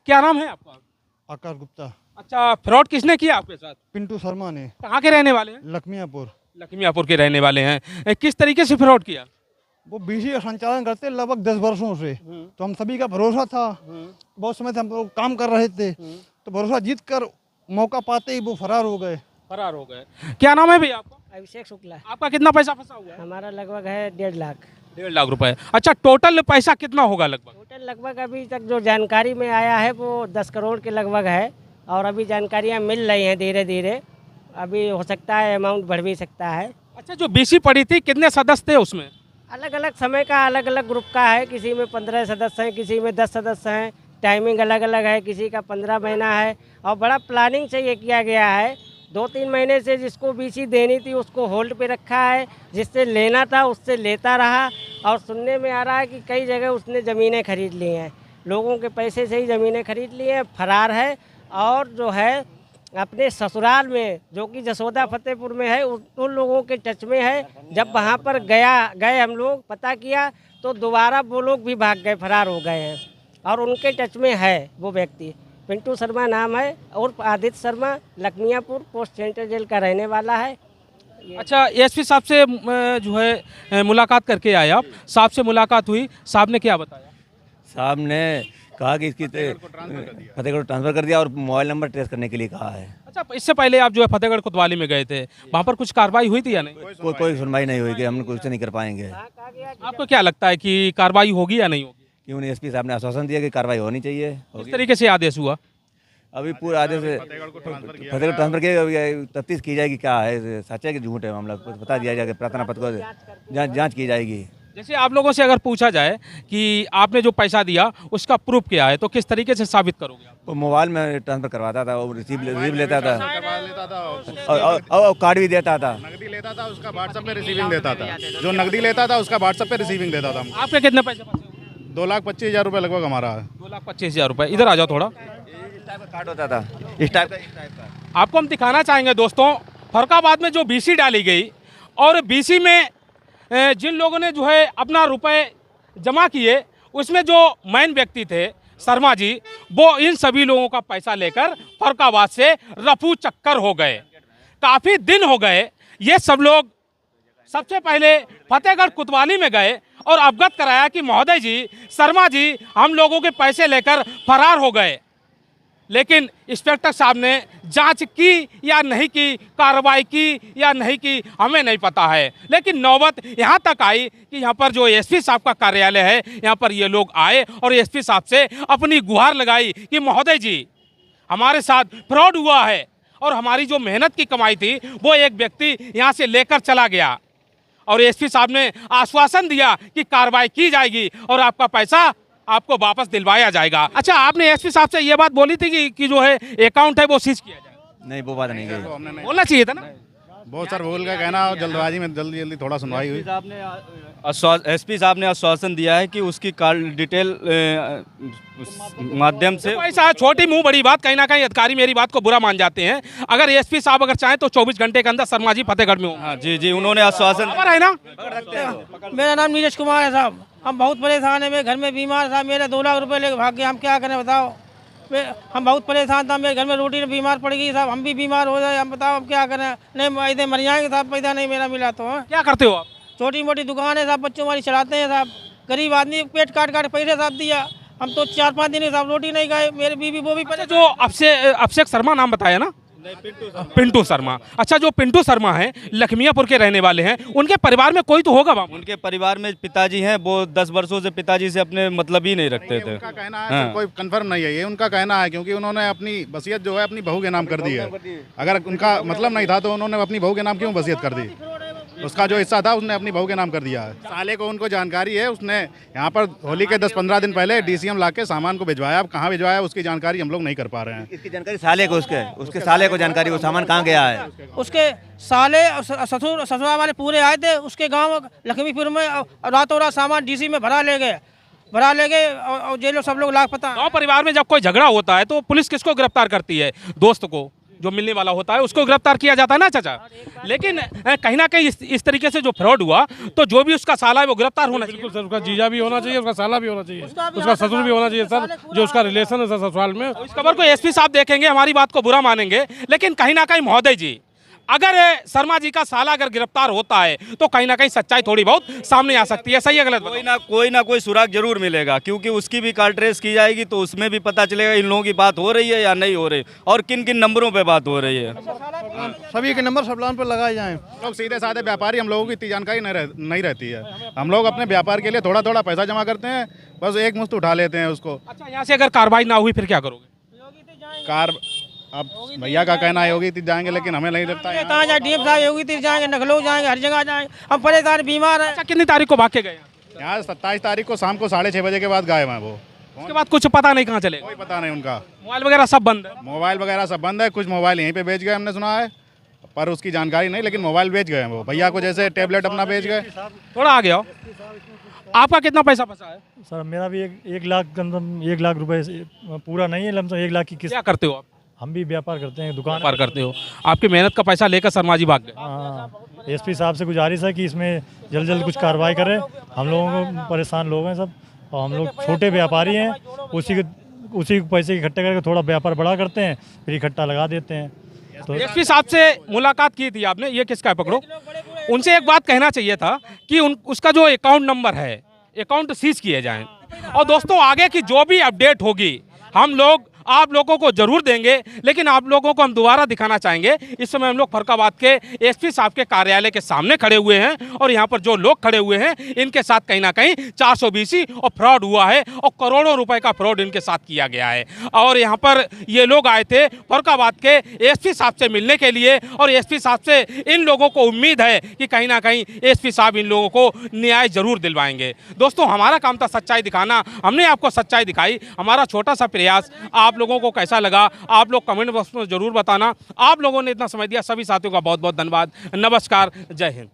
क्या नाम है आपका? आकाश गुप्ता। अच्छा, फ्रॉड किसने किया आपके साथ? पिंटू शर्मा ने। कहाँ के रहने वाले हैं? लखमियापुर। लखमियापुर के रहने वाले हैं। किस तरीके से फ्रॉड किया? वो बीसी का संचालन करते लगभग 10 वर्षों से, तो हम सभी का भरोसा था। बहुत समय से हम लोग काम कर रहे थे, तो भरोसा जीत कर मौका पाते ही वो फरार हो गए। फरार हो गए। क्या नाम है भैया आपका? अभिषेक शुक्ला। आपका कितना पैसा फंसा हुआ है? हमारा लगभग है 1.5 लाख। 1.5 लाख रुपए। अच्छा, टोटल पैसा कितना होगा लगभग? टोटल लगभग अभी तक जो जानकारी में आया है वो 10 करोड़ के लगभग है, और अभी जानकारियाँ मिल रही हैं धीरे धीरे। अभी हो सकता है अमाउंट बढ़ भी सकता है। अच्छा, जो बीसी पड़ी थी कितने सदस्य थे उसमें? अलग अलग समय का अलग अलग ग्रुप का है, किसी में 15 सदस्य हैं, किसी में 10 सदस्य हैं। टाइमिंग अलग अलग है, किसी का 15 महीना है, और बड़ा प्लानिंग से ये किया गया है। 2-3 महीने से जिसको बीसी देनी थी उसको होल्ड पे रखा है, जिससे लेना था उससे लेता रहा। और सुनने में आ रहा है कि कई जगह उसने ज़मीनें खरीद ली हैं, लोगों के पैसे से ही ज़मीनें खरीद ली हैं, फरार है। और जो है अपने ससुराल में, जो कि जसोदा फतेहपुर में है, उन लोगों के टच में है। जब वहाँ पर गए हम लोग पता किया तो दोबारा वो लोग भी भाग गए, फरार हो गए हैं, और उनके टच में है वो व्यक्ति। पिंटू शर्मा नाम है, और Aditya Sharma Lakhmiyapur post centre jail का रहने वाला है। अच्छा, एसपी साहब से जो है मुलाकात करके आए आप, साहब से मुलाकात हुई, साहब ने क्या बताया? साहब ने कहा कि इसकी फतेहगढ़ ट्रांसफ़र कर दिया और मोबाइल नंबर ट्रेस करने के लिए कहा है। अच्छा, इससे पहले आप जो है फतेहगढ़ कोतवाली में गए थे, वहाँ पर कुछ कार्रवाई हुई थी या नहीं? कोई सुनवाई नहीं हुई कि हम कुछ नहीं कर पाएंगे। आपको क्या लगता है कि कार्रवाई होगी या नहीं होगी? क्यों नहीं, एसपी साहब ने आश्वासन दिया कि कार्रवाई होनी चाहिए। किस तरीके से आदेश हुआ? अभी पूरा आदेश फतेहगढ़ ट्रांसफ़र की तफ्तीश की जाएगी, क्या है सच है कि झूठ है मामला, कुछ बता दिया जाएगा। प्रार्थना पत्र को जाँच की जाएगी। जैसे आप लोगों से अगर पूछा जाए कि आपने जो पैसा दिया उसका प्रूफ क्या है, तो किस तरीके से साबित करोगे आप? वो मोबाइल में ट्रांसफ़र करवाता था, और रिसीव लेता था, और कार्ड भी देता था। नकदी लेता था, उसका व्हाट्सएप पे रिसीविंग देता था। जो नकदी लेता था उसका व्हाट्सएप पे रिसीविंग देता था। आपके कितने पैसे फंसे हुए? 2,25,000 रुपये लगभग हमारा है। 2,25,000 रुपये। इधर आ जाओ थोड़ा। इस टाइप का कार्ड होता था, इस टाइप का। आपको हम दिखाना चाहेंगे दोस्तों, फर्रुखाबाद में जो बीसी डाली गई, और बीसी में जिन लोगों ने जो है अपना रुपए जमा किए, उसमें जो मेन व्यक्ति थे शर्मा जी, वो इन सभी लोगों का पैसा लेकर फर्रुखाबाद से रफू चक्कर हो गए। काफ़ी दिन हो गए। ये सब लोग सबसे पहले फतेहगढ़ कोतवाली में गए और अवगत कराया कि महोदय जी, शर्मा जी हम लोगों के पैसे लेकर फरार हो गए। लेकिन इंस्पेक्टर साहब ने जांच की या नहीं की, कार्रवाई की या नहीं की, हमें नहीं पता है। लेकिन नौबत यहाँ तक आई कि यहाँ पर जो एसपी साहब का कार्यालय है, यहाँ पर ये लोग आए और एसपी साहब से अपनी गुहार लगाई कि महोदय जी हमारे साथ फ्रॉड हुआ है, और हमारी जो मेहनत की कमाई थी वो एक व्यक्ति यहाँ से लेकर चला गया। और एसपी साहब ने आश्वासन दिया कि कार्रवाई की जाएगी और आपका पैसा आपको वापस दिलवाया जाएगा। अच्छा, आपने एसपी साहब से ये बात बोली थी कि जो है अकाउंट है वो सीज किया जाए? नहीं, वो बात नहीं गई। बोलना चाहिए था ना। बहुत सर भूल का कहना, और जल्दबाजी में जल्दी थोड़ा सुनवाई हुई। एसपी साहब ने आश्वासन दिया है कि उसकी कॉल डिटेल माध्यम से। ऐसा छोटी मुंह बड़ी बात, कहीं ना कहीं अधिकारी मेरी बात को बुरा मान जाते हैं। अगर एसपी साहब अगर चाहें तो 24 घंटे के अंदर शर्मा जी फतेहगढ़ में हो। हाँ जी, उन्होंने आश्वासन है ना। मेरा नाम नीरज कुमार है साहब। हम बहुत परेशान है, मेरे घर में बीमार था, मेरे 2 लाख रुपए लेके भाग गए। हम क्या करें बताओ? हम बहुत परेशान था, मेरे घर में रोटी बीमार पड़ गई साहब, हम भी बीमार हो जाए। हम बताओ अब क्या करें? नहीं ऐसे मर जाएंगे साहब, पैसा नहीं मेरा मिला तो। क्या करते हो आप? छोटी मोटी दुकान है साहब, बच्चों वाली चलाते हैं साहब। गरीब आदमी पेट काट पैसे साहब दिया। हम तो 4-5 दिन साहब रोटी नहीं खाए, मेरी बीवी वो भी। जो अभिषेक शर्मा नाम बताया ना, पिंटू शर्मा। अच्छा, जो पिंटू शर्मा हैं लखमियापुर के रहने वाले हैं, उनके परिवार में कोई तो होगा बाबू? उनके परिवार में पिताजी हैं, वो 10 वर्षों से पिताजी से अपने मतलब ही नहीं रखते थे। उनका कहना है, कोई कंफर्म नहीं है, ये उनका कहना है, क्योंकि उन्होंने अपनी वसीयत जो है अपनी बहू के नाम कर दी है। अगर उनका मतलब नहीं था तो उन्होंने अपनी बहू के नाम क्यों वसीयत कर दी? उसका जो हिस्सा था उसने अपनी बहू के नाम कर दिया है। साले को उनको जानकारी है, उसने यहाँ पर होली के 10-15 दिन पहले डीसीएम लाके सामान को भिजवाया। अब कहाँ भिजवाया उसकी जानकारी हम लोग नहीं कर पा रहे हैं। इसकी जानकारी साले को, उसके साले को जानकारी, वो सामान कहाँ गया है। उसके साले ससुराल वाले पूरे आए थे उसके गांव लखमीपुर में, रातों रात सामान डीसी में भरा ले गए और जेल सब लोग लापता। गाँव परिवार में जब कोई झगड़ा होता है तो पुलिस किसको गिरफ्तार करती है? दोस्त को, जो मिलने वाला होता है उसको गिरफ्तार किया जाता है ना चाचा। लेकिन कहीं ना कहीं इस तरीके से जो फ्रॉड हुआ तो जो भी उसका साला है वो गिरफ्तार होना चाहिए। सर उसका जीजा भी होना चाहिए, उसका साला भी होना चाहिए, उसका ससुर भी होना चाहिए सर, जो उसका रिलेशन है सर ससुराल में। इस खबर को एसपी साहब देखेंगे, हमारी बात को बुरा मानेंगे, लेकिन कहीं ना कहीं महोदय जी, अगर शर्मा जी का साला अगर गिरफ्तार होता है तो कहीं ना कहीं सच्चाई थोड़ी बहुत सामने आ सकती है। सही है गलत? कोई ना कोई सुराग जरूर मिलेगा, क्योंकि उसकी भी कॉल ट्रेस की जाएगी तो उसमें भी पता चलेगा इन लोगों की बात हो रही है या नहीं हो रही और किन किन नंबरों पे बात हो रही है। सभी के नंबर सबलान पर लगाए जाएं। लोग सीधे साधे व्यापारी, हम लोगों की इतनी जानकारी नहीं रहती है। हम लोग अपने व्यापार के लिए थोड़ा थोड़ा पैसा जमा करते हैं, बस एक मुश्त उठा लेते हैं उसको। अच्छा, यहाँ से अगर कार्रवाई ना हुई फिर क्या करोगे? अब भैया का कहना है योगी तीर्थ जाएंगे, लेकिन हमें नहीं लगता है। कहाँ जाए डीएम साहब, योगी तीर्थ जाएंगे, नखलऊ जाएंगे, हर जगह जाएंगे, हम परेशान बीमार हैं। अच्छा, कितनी तारीख को भाग के गए? यहाँ 27 तारीख को शाम को 6:30 बजे के बाद गायब हैं वो। उसके बाद कुछ पता नहीं कहाँ चले? कोई पता नहीं उनका। मोबाइल वगैरह सब बंद है? मोबाइल वगैरह सब बंद है, कुछ मोबाइल यहीं पे बेच गए हमने सुना है, पर उसकी जानकारी नहीं, लेकिन मोबाइल बेच गए हैं वो। भैया को जैसे टैबलेट अपना बेच गए। थोड़ा आ गया। आपका कितना पैसा फंसा है? सर मेरा भी एक लाख कम 1 लाख रुपए पूरा नहीं है, लमसम 1 लाख की किस्त। क्या करते हो आप? हम भी व्यापार करते हैं, दुकान व्यापार करते हो। आपकी मेहनत का पैसा लेकर शर्मा जी भाग गए। हाँ, एसपी साहब से गुजारिश है कि इसमें जल्द जल्द कुछ कार्रवाई करें। हम लोगों को परेशान लोग हैं सब, और हम लोग छोटे व्यापारी हैं, उसी पैसे इकट्ठे करके थोड़ा व्यापार बड़ा करते हैं, फिर इकट्ठा लगा देते हैं। तो एसपी साहब से मुलाकात की थी आपने, ये किसका है पकड़ो? उनसे एक बात कहना चाहिए था कि उसका जो अकाउंट नंबर है, अकाउंट सीज किए जाएं। और दोस्तों, आगे की जो भी अपडेट होगी हम लोग आप लोगों को जरूर देंगे, लेकिन आप लोगों को हम दोबारा दिखाना चाहेंगे। इस समय हम लोग फर्रुखाबाद के एसपी साहब के कार्यालय के सामने खड़े हुए हैं और यहाँ पर जो लोग खड़े हुए हैं इनके साथ कहीं ना कहीं 420 और फ्रॉड हुआ है और करोड़ों रुपए का फ्रॉड इनके साथ किया गया है। और यहाँ पर ये लोग आए थे फर्रुखाबाद के एसपी साहब से मिलने के लिए, और एसपी साहब से इन लोगों को उम्मीद है कि कहीं ना कहीं एसपी साहब इन लोगों को न्याय जरूर दिलवाएंगे। दोस्तों, हमारा काम था सच्चाई दिखाना, हमने आपको सच्चाई दिखाई। हमारा छोटा सा प्रयास आप लोगों को कैसा लगा आप लोग कमेंट बॉक्स में जरूर बताना। आप लोगों ने इतना समय दिया, सभी साथियों का बहुत बहुत धन्यवाद। नमस्कार, जय हिंद।